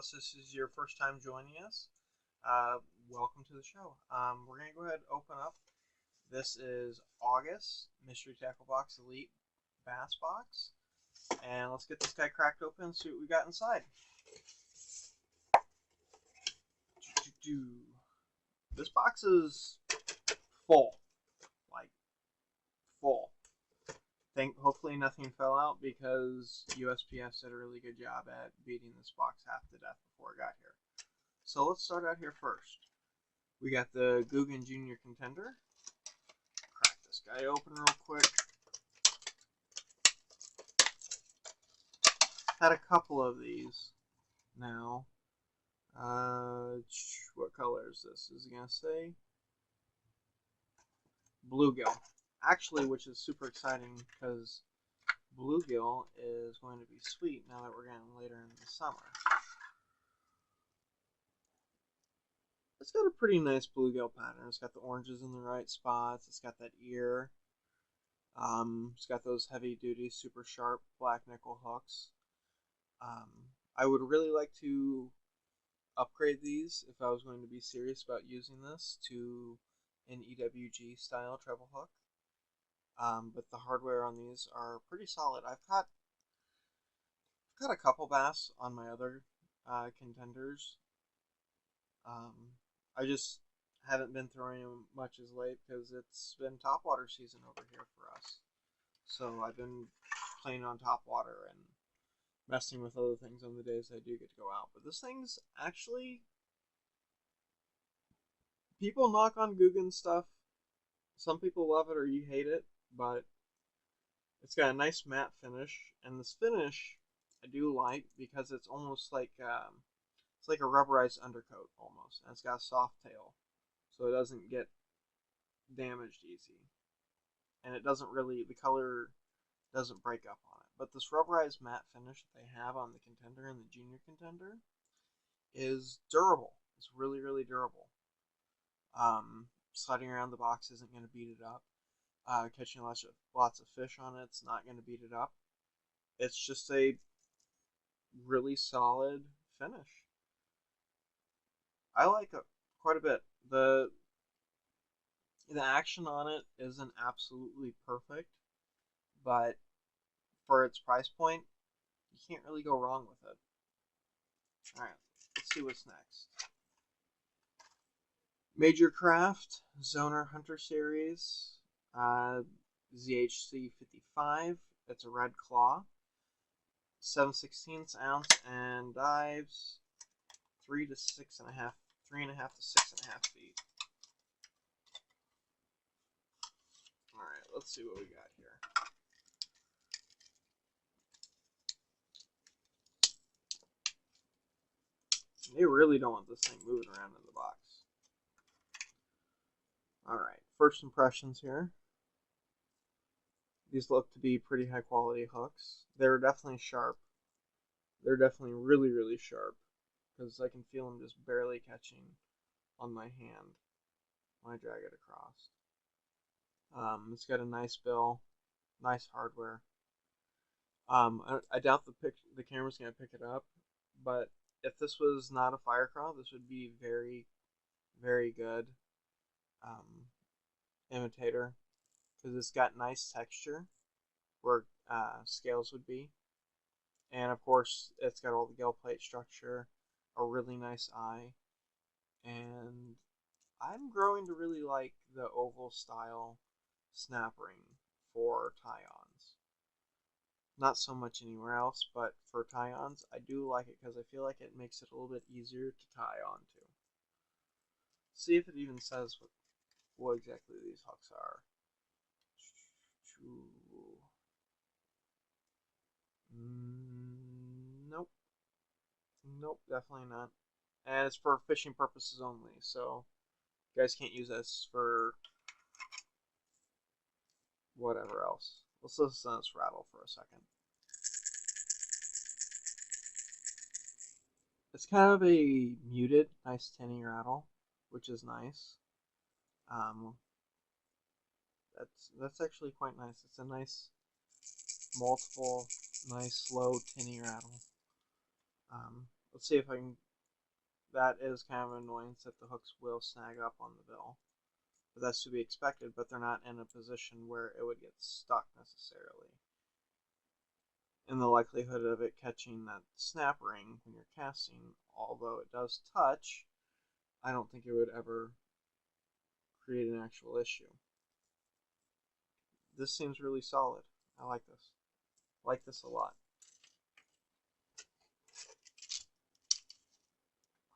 unless this is your first time joining us, welcome to the show. We're going to go ahead and open up. This is August Mystery Tacklebox Elite Bass Box. And let's get this guy cracked open and see what we got inside. This box is full. Like, full. Hopefully nothing fell out because USPS did a really good job at beating this box half to death before it got here. So let's start out here first. We got the Googan Jr Contender. Crack this guy open real quick. Had a couple of these now. What color is this? Is it going to say? Bluegill. Actually, which is super exciting because bluegill is going to be sweet now that we're getting later in the summer. It's got a pretty nice bluegill pattern. It's got the oranges in the right spots. It's got that ear. It's got those heavy-duty, super sharp black nickel hooks. I would really like to upgrade these if I was going to be serious about using this to an EWG style treble hook. But the hardware on these are pretty solid. I've caught a couple bass on my other contenders. I just haven't been throwing them much as late because it's been topwater season over here for us. So I've been playing on topwater and messing with other things on the days I do get to go out. But this thing's actually... People knock on Googan stuff. Some people love it or you hate it, but it's got a nice matte finish. And this finish I do like because it's almost like it's like a rubberized undercoat almost. And it's got a soft tail, so it doesn't get damaged easy. And it doesn't really, the color doesn't break up on it. But this rubberized matte finish that they have on the Contender and the Junior Contender is durable. It's really, really durable. Sliding around the box isn't going to beat it up. Catching lots of fish on it's not going to beat it up. It's just a really solid finish. I like it quite a bit. The action on it isn't absolutely perfect, but for its price point, you can't really go wrong with it. Alright, let's see what's next. Majorcraft Zoner Hunter series, ZHC 55. It's a red claw, 7/16 ounce, and dives 3.5 to 6.5 feet. Alright, let's see what we got here. They really don't want this thing moving around in the box. Alright, first impressions here. These look to be pretty high quality hooks. They're definitely sharp. They're definitely really, really sharp. Because I can feel them just barely catching on my hand when I drag it across. It's got a nice bill, nice hardware. I doubt the camera's going to pick it up, but if this was not a fire crawl, this would be very, very good imitator, because it's got nice texture where scales would be, and of course it's got all the gill plate structure, a really nice eye, and I'm growing to really like the oval style snap ring for tie-ons. Not so much anywhere else, but for tie-ons, I do like it because I feel like it makes it a little bit easier to tie onto. See if it even says what exactly these hooks are. Nope. Nope, definitely not. And it's for fishing purposes only, so you guys can't use this for whatever else. Let's listen to this rattle for a second. It's kind of a muted, nice tinny rattle, which is nice. That's actually quite nice. It's a nice multiple, nice slow tinny rattle. Let's see if I can. That is kind of annoying that the hooks will snag up on the bill. But that's to be expected, but they're not in a position where it would get stuck necessarily. And the likelihood of it catching that snap ring when you're casting, although it does touch, I don't think it would ever create an actual issue. This seems really solid. I like this. I like this a lot.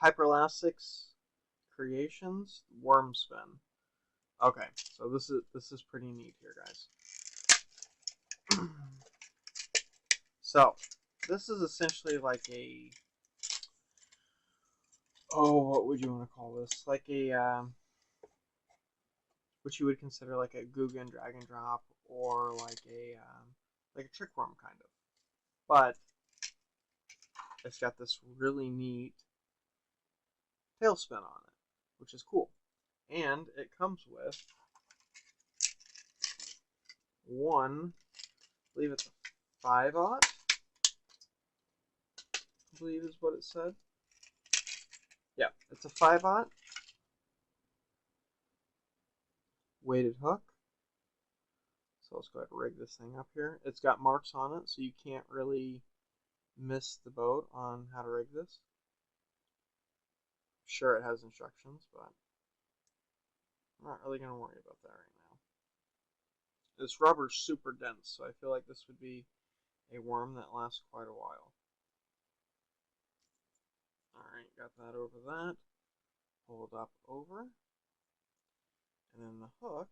Hyperelastics Creations Worm Spin. Okay, so this is pretty neat here, guys. So this is essentially like a, what would you want to call this? Like a what you would consider like a Googan drag and drop, or like a trick worm kind of. But it's got this really neat tailspin on it, which is cool. And it comes with one, I believe it's a 5/0, I believe is what it said. Yeah, it's a 5/0 weighted hook. So let's go ahead and rig this thing up here. It's got marks on it, so you can't really miss the boat on how to rig this. Sure, it has instructions, but I'm not really going to worry about that right now. This rubber's super dense, so I feel like this would be a worm that lasts quite a while. Alright, got that over that. Hold up over. And then the hook.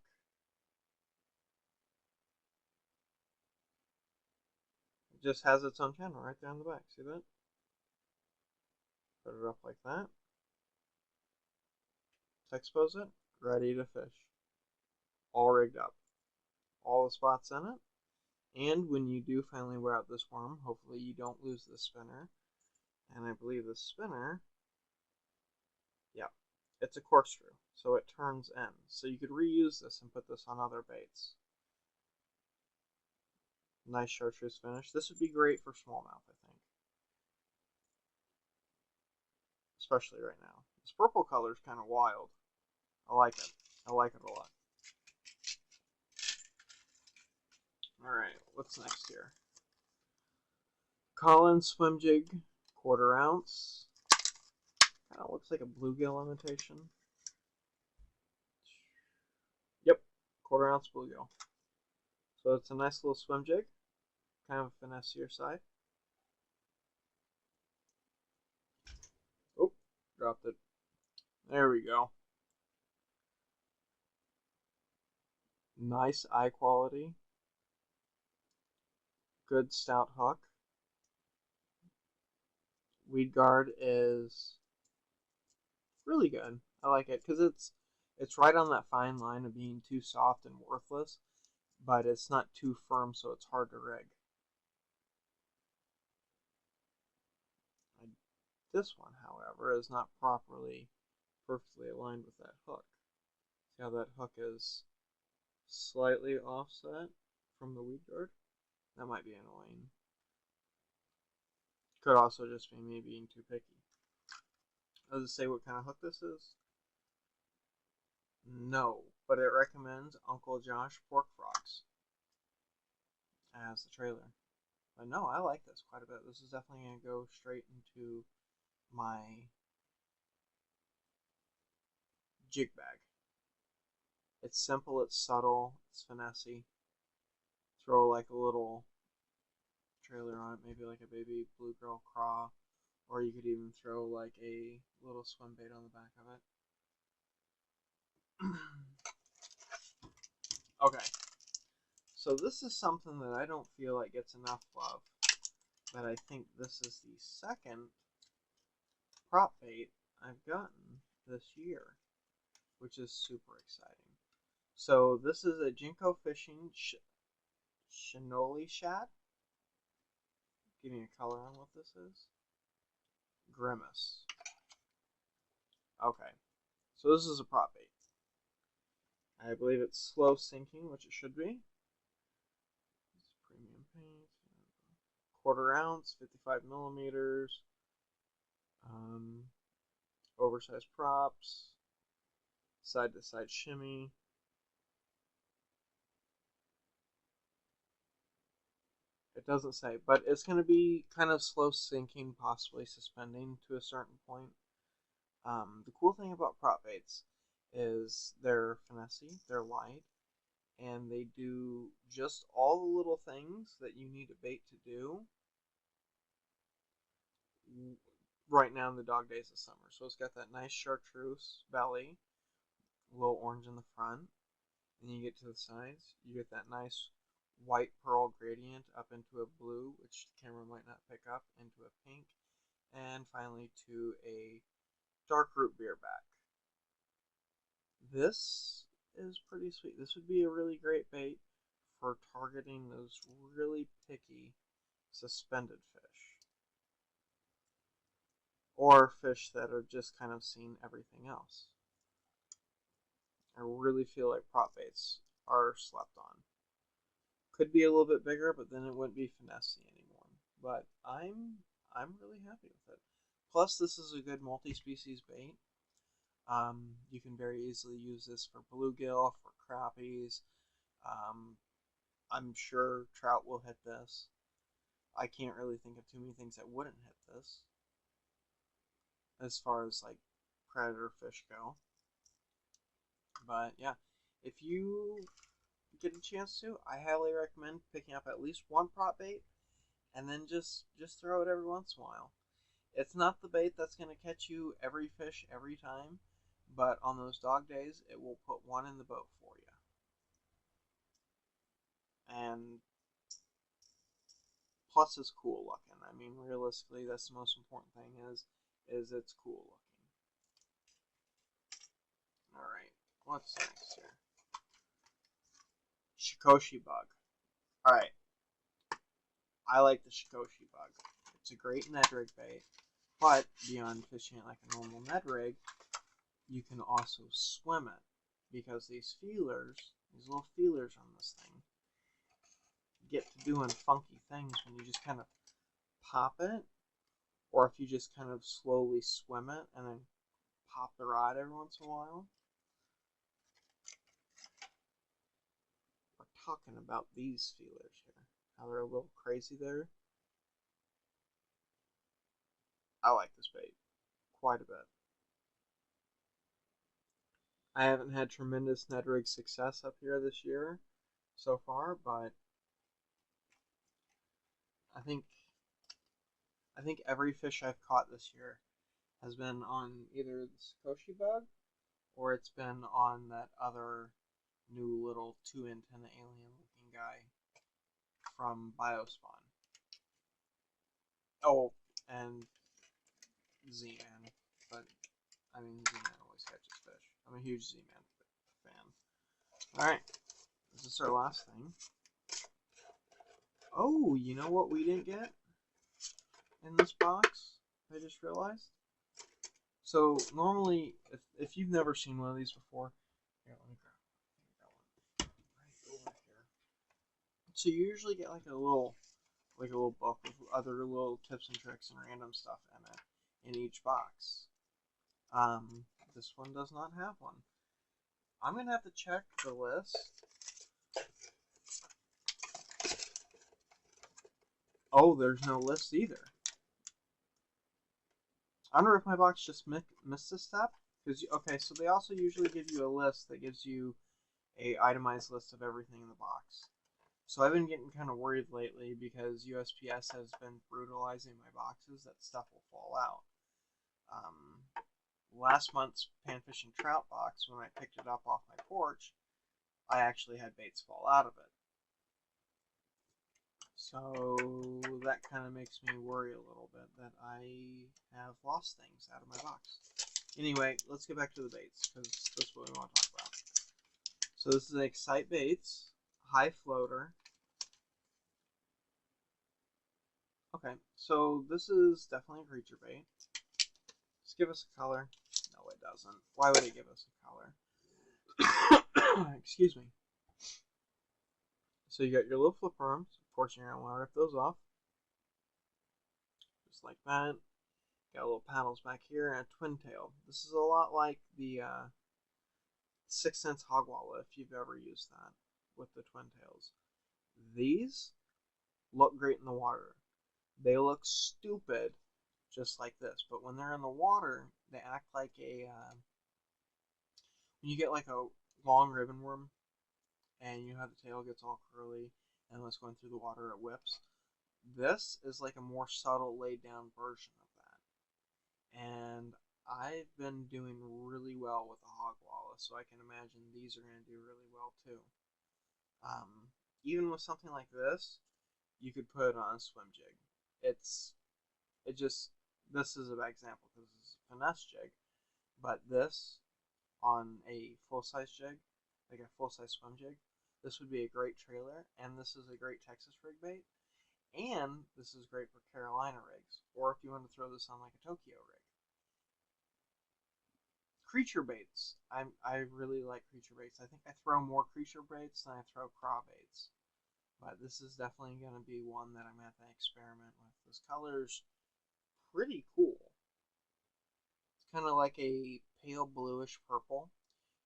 It just has its own channel right there on the back. See that? Put it up like that. Expose it. Ready to fish. All rigged up. All the spots in it. And when you do finally wear out this worm, hopefully you don't lose the spinner. And I believe the spinner, yeah, it's a corkscrew, so it turns in. So you could reuse this and put this on other baits. Nice chartreuse finish. This would be great for smallmouth, I think. Especially right now. This purple color is kind of wild. I like it. I like it a lot. Alright, what's next here? Colin swim jig, 1/4 ounce. Kind of looks like a bluegill imitation. Yep, 1/4 ounce bluegill. So it's a nice little swim jig. Kind of a finessier side. Oh, dropped it. There we go. Nice eye quality. Good stout hook. Weed guard is really good. I like it because it's right on that fine line of being too soft and worthless, but it's not too firm, so it's hard to rig. This one, however, is not properly perfectly aligned with that hook. See how that hook is slightly offset from the weed guard? That might be annoying. Could also just be me being too picky. Does it say what kind of hook this is? No, but it recommends Uncle Josh pork frogs as the trailer. But no, I like this quite a bit. This is definitely going to go straight into my jig bag. It's simple, it's subtle, it's finessey. Throw like a little trailer on it, maybe like a baby bluegill craw, or you could even throw like a little swim bait on the back of it. Okay, so this is something that I don't feel like gets enough love, but I think this is the second prop bait I've gotten this year, which is super exciting. So this is a Jinko Fishing Chinoli Shad. Give me a color on what this is. Grimace. Okay, so this is a prop bait. I believe it's slow sinking, which it should be. It's premium paint. 1/4 ounce, 55 millimeters. Oversized props, side to side shimmy. It doesn't say, but it's going to be kind of slow sinking, possibly suspending to a certain point. The cool thing about prop baits is they're finessey, they're light, and they do just all the little things that you need a bait to do right now in the dog days of summer. So it's got that nice chartreuse belly, a little orange in the front, and you get to the sides, you get that nice white pearl gradient up into a blue, which the camera might not pick up, into a pink, and finally to a dark root beer back. This is pretty sweet. This would be a really great bait for targeting those really picky suspended fish, or fish that are just kind of seeing everything else. I really feel like prop baits are slept on. Could be a little bit bigger, but then it wouldn't be finessey anymore. But I'm really happy with it. Plus, this is a good multi-species bait. You can very easily use this for bluegill, for crappies. I'm sure trout will hit this. I can't really think of too many things that wouldn't hit this, as far as like predator fish go. But yeah, if you get a chance to, I highly recommend picking up at least one prop bait, and then just throw it every once in a while. It's not the bait that's going to catch you every fish every time, but on those dog days, it will put one in the boat for you. And plus, it's cool looking. I mean, realistically, that's the most important thing is it's cool looking. All right, what's next here? Sakoshi bug. All right, I like the Sakoshi bug. It's a great Ned rig bait, but beyond fishing it like a normal Ned rig, you can also swim it, because these feelers, these little feelers on this thing, get to doing funky things when you just kind of pop it, or if you just kind of slowly swim it and then pop the rod every once in a while. We're talking about these feelers here, how they're a little crazy there. I like this bait quite a bit. I haven't had tremendous Ned rig success up here this year so far, but I think every fish I've caught this year has been on either the Sakoshi bug, or it's been on that other new little 2-antenna alien looking guy from Biospawn. Oh, and Z-Man. But, I mean, Z-Man always catches fish. I'm a huge Z-Man fan. Alright, is this our last thing? Oh, you know what we didn't get in this box? I just realized. So, normally, if you've never seen one of these before, here, let me grab that one right over here. So you usually get like a little book with other little tips and tricks and random stuff in each box. This one does not have one. I'm gonna have to check the list. Oh, there's no list either. I wonder if my box just missed a step. Because okay, so they also usually give you a list that gives you a itemized list of everything in the box. So I've been getting kind of worried lately because USPS has been brutalizing my boxes that stuff will fall out. Last month's panfish and trout box, when I picked it up off my porch, I actually had baits fall out of it. So that kind of makes me worry a little bit that I have lost things out of my box. Anyway, let's get back to the baits, because that's what we want to talk about. So this is an Excite Baits high floater. Okay, so this is definitely a creature bait. Just give us a color. No, it doesn't. Why would it give us a color? Excuse me. So you got your little flip arms. Of course, you're going to want to rip those off. Just like that. Got little paddles back here and a twin tail. This is a lot like the 6 Sense Hogwalla if you've ever used that with the twin tails. These look great in the water. They look stupid just like this, but when they're in the water, they act like a when you get like a long ribbon worm and you have the tail gets all curly and when it's going through the water it whips. This is like a more subtle laid down version of that. And I've been doing really well with the Hogwalla, so I can imagine these are going to do really well too. Even with something like this, you could put it on a swim jig. This is a bad example because this is a finesse jig, but this on a full-size jig, like a full-size swim jig, this would be a great trailer, and this is a great Texas rig bait, and this is great for Carolina rigs, or if you want to throw this on like a Tokyo rig. Creature baits. I really like creature baits. I think I throw more creature baits than I throw craw baits. But this is definitely going to be one that I'm going to have to experiment with. This color's pretty cool. It's kind of like a pale bluish purple.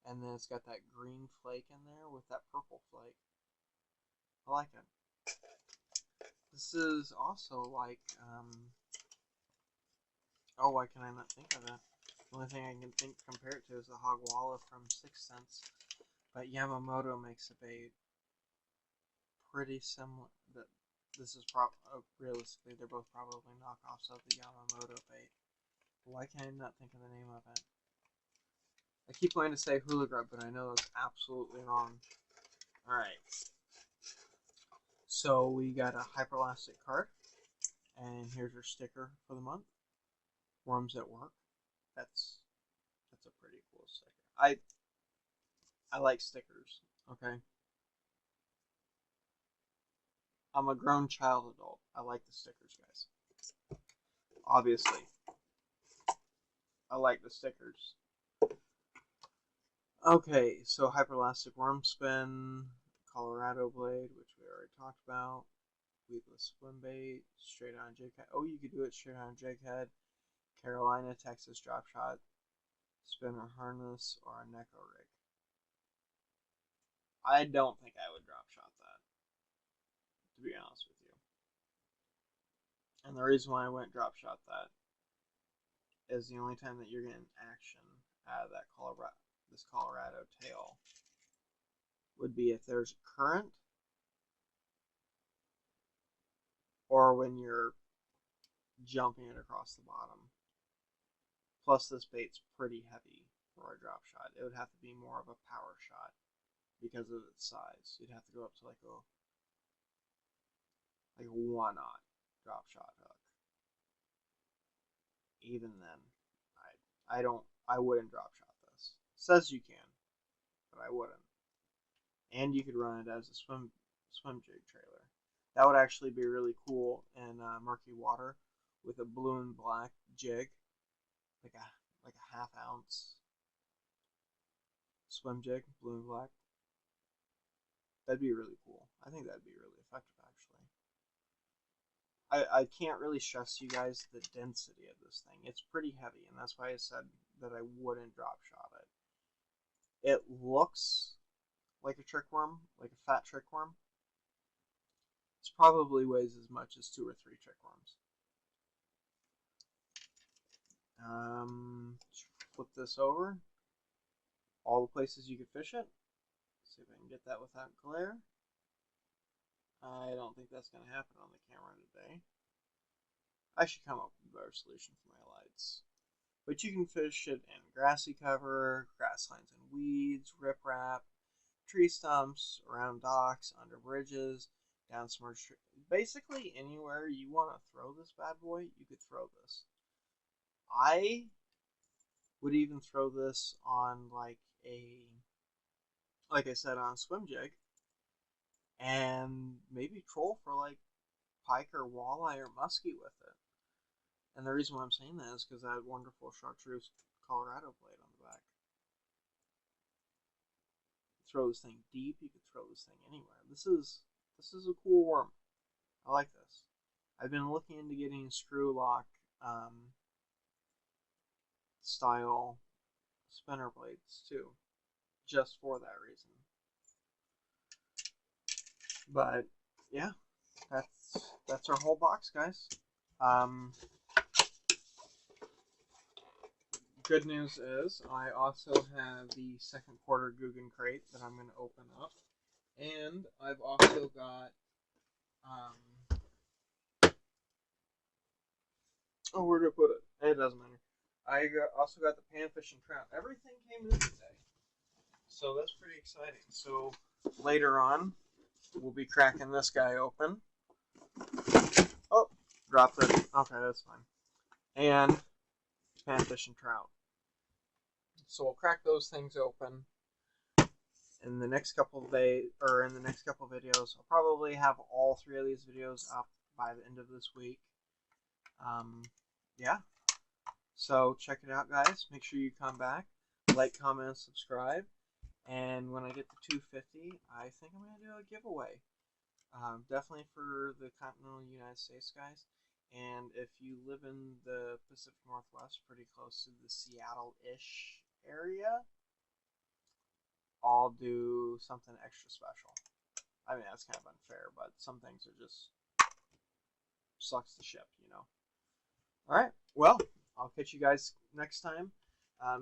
And then it's got that green flake in there with that purple flake. I like it. This is also like, oh, why can I not think of it? The only thing I can compare it to is the Hogwalla from 6 Sense. But Yamamoto makes a bait pretty similar. This is realistically, they're both probably knockoffs of the Yamamoto bait. Why can I not think of the name of it? I keep wanting to say hula grub, but I know that's absolutely wrong. Alright. So we got a hyperelastic card. And here's your sticker for the month. Worms at Work. That's a pretty cool sticker. I like stickers, okay? I'm a grown child adult. I like the stickers, guys. Obviously. I like the stickers. Okay, so Hyperelastic Worm Spin, Colorado Blade, which we already talked about, Weedless Swim Bait, Straight on Jig Head. Oh, you could do it straight on Jig Head, Carolina, Texas Drop Shot, Spinner Harness, or a Neko Rig. I don't think I would drop shot that, to be honest with you. And the reason why I wouldn't drop shot that is the only time that you're getting action out of that this Colorado tail would be if there's current or when you're jumping it across the bottom. Plus this bait's pretty heavy for a drop shot. It would have to be more of a power shot because of its size. You'd have to go up to like a 1/0 drop shot hook. Even then, I wouldn't drop shot this. It says you can, but I wouldn't. And you could run it as a swim jig trailer. That would actually be really cool in murky water with a blue and black jig, like a 1/2 ounce swim jig, blue and black. That'd be really cool. I think that'd be really effective, actually. I can't really stress to you guys the density of this thing. It's pretty heavy, and that's why I said that I wouldn't drop shot it. It looks like a trick worm, like a fat trick worm. It probably weighs as much as 2 or 3 trick worms. Flip this over. All the places you could fish it. See if I can get that without glare. I don't think that's going to happen on the camera today. I should come up with a better solution for my lights. But you can fish it in grassy cover, grass lines and weeds, riprap, tree stumps, around docks, under bridges, down submerged trees. Basically anywhere you want to throw this bad boy, you could throw this. I would even throw this on like I said, on a swim jig, and maybe troll for like pike or walleye or muskie with it. And the reason why I'm saying that is because that wonderful chartreuse Colorado blade on the back. Throw this thing deep, you could throw this thing anywhere. This is a cool worm. I like this. I've been looking into getting screw lock style spinner blades too, just for that reason. But yeah, that's our whole box, guys. Good news is I also have the second quarter Googan crate that I'm going to open up, and I've also got oh, where did I put it? It doesn't matter. Also got the panfish and trout. Everything came in today, so that's pretty exciting. So later on, we'll be cracking this guy open. Oh, dropped it. Okay, that's fine. And panfish and trout. So we'll crack those things open in the next couple of days, or in the next couple of videos. I'll probably have all 3 of these videos up by the end of this week. Yeah. So check it out, guys. Make sure you come back, like, comment, and subscribe. And when I get to 250, I think I'm going to do a giveaway. Definitely for the continental United States, guys. And if you live in the Pacific Northwest, pretty close to the Seattle-ish area, I'll do something extra special. I mean, that's kind of unfair, but some things are just sucks to ship, you know. All right. Well, I'll catch you guys next time.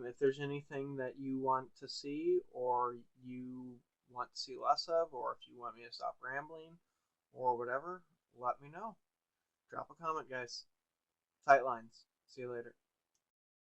If there's anything that you want to see, or you want to see less of, or if you want me to stop rambling, or whatever, let me know. Drop a comment, guys. Tight lines. See you later.